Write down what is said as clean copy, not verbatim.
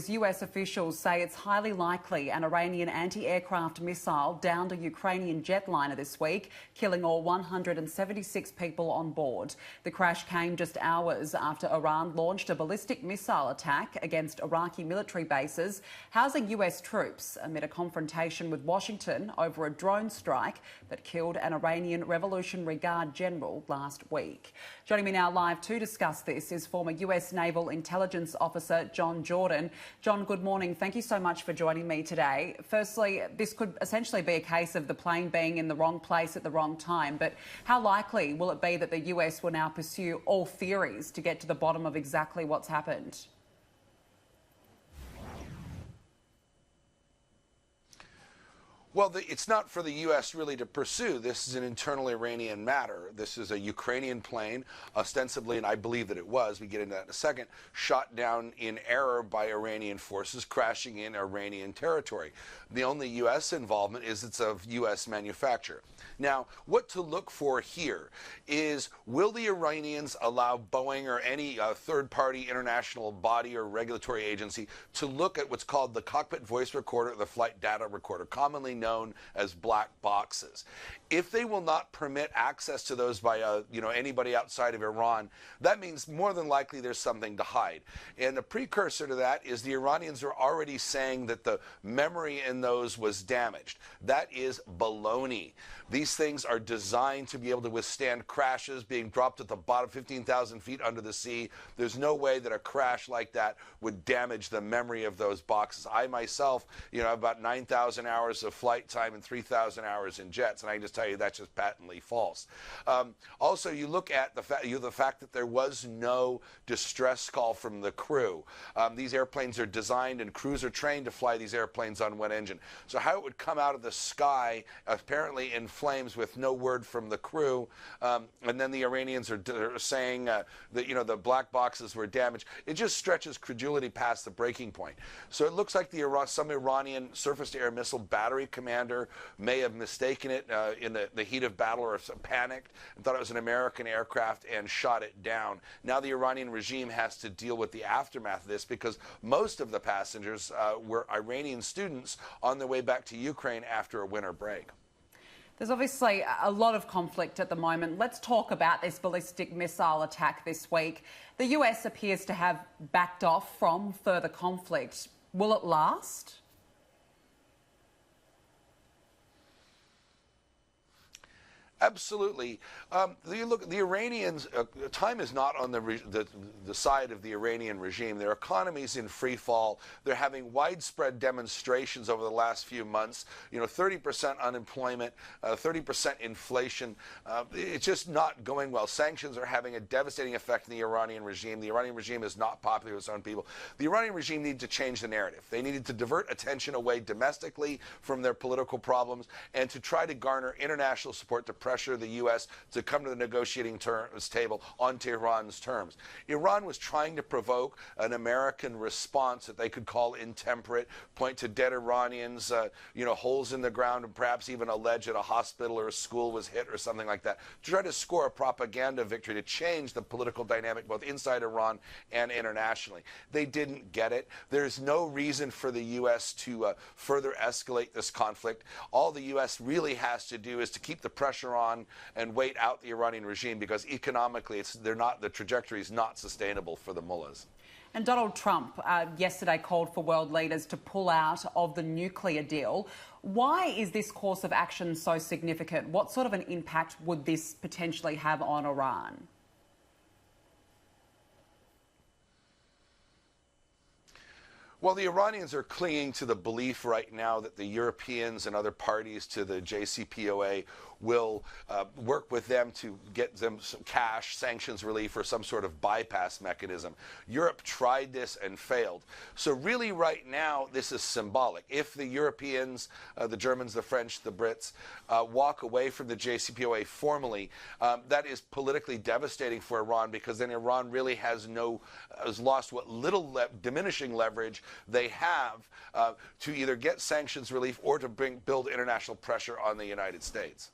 US officials say it's highly likely an Iranian anti-aircraft missile downed a Ukrainian jetliner this week, killing all 176 people on board. The crash came just hours after Iran launched a ballistic missile attack against Iraqi military bases housing US troops amid a confrontation with Washington over a drone strike that killed an Iranian Revolutionary Guard general last week. Joining me now live to discuss this is former US Naval Intelligence Officer John Jordan. John, good morning. Thank you so much for joining me today. Firstly, this could essentially be a case of the plane being in the wrong place at the wrong time, but how likely will it be that the US will now pursue all theories to get to the bottom of exactly what's happened? Well, it's not for the U.S. really to pursue. This is an internal Iranian matter. This is a Ukrainian plane, ostensibly, and I believe that it was, we get into that in a second, shot down in error by Iranian forces, crashing in Iranian territory. The only U.S. involvement is it's of U.S. manufacture. Now, what to look for here is, will the Iranians allow Boeing or any third-party international body or regulatory agency to look at what's called the cockpit voice recorder or the flight data recorder, commonly known as black boxes? If they will not permit access to those by anybody outside of Iran, that means more than likely there's something to hide. And the precursor to that is the Iranians are already saying that the memory in those was damaged. That is baloney. These things are designed to be able to withstand crashes, being dropped at the bottom 15,000 feet under the sea. There's no way that a crash like that would damage the memory of those boxes. I myself, have about 9,000 hours of flight time and 3,000 hours in jets, and I can just tell you that's just patently false. Also, you look at the fact that there was no distress call from the crew. These airplanes are designed and crews are trained to fly these airplanes on one engine. So how it would come out of the sky, apparently in flames with no word from the crew, and then the Iranians are saying that the black boxes were damaged, it just stretches credulity past the breaking point. So it looks like some Iranian surface-to-air missile battery commander may have mistaken it in the heat of battle, or panicked and thought it was an American aircraft and shot it down. Now the Iranian regime has to deal with the aftermath of this, because most of the passengers were Iranian students on their way back to Ukraine after a winter break. There's obviously a lot of conflict at the moment. Let's talk about this ballistic missile attack this week. The US appears to have backed off from further conflict. Will it last? Absolutely. The Iranians, time is not on the side of the Iranian regime. Their economy's in free fall. They're having widespread demonstrations over the last few months. 30% unemployment, 30% inflation. It's just not going well. Sanctions are having a devastating effect on the Iranian regime. The Iranian regime is not popular with its own people. The Iranian regime needed to change the narrative. They needed to divert attention away domestically from their political problems and to try to garner international support to pressure the U.S. to come to the negotiating table on Tehran's terms. Iran was trying to provoke an American response that they could call intemperate, point to dead Iranians, holes in the ground, and perhaps even allege that a hospital or a school was hit or something like that, to try to score a propaganda victory to change the political dynamic both inside Iran and internationally. They didn't get it. There's no reason for the U.S. to further escalate this conflict. All the U.S. really has to do is to keep the pressure on and wait out the Iranian regime, because economically the trajectory is not sustainable for the mullahs. And Donald Trump yesterday called for world leaders to pull out of the nuclear deal. Why is this course of action so significant? What sort of an impact would this potentially have on Iran? Well, the Iranians are clinging to the belief right now that the Europeans and other parties to the JCPOA will work with them to get them some cash, sanctions relief, or some sort of bypass mechanism. Europe tried this and failed. So really right now, this is symbolic. If the Europeans, the Germans, the French, the Brits, walk away from the JCPOA formally, that is politically devastating for Iran, because then Iran really has lost what little diminishing leverage they have to either get sanctions relief or to build international pressure on the United States.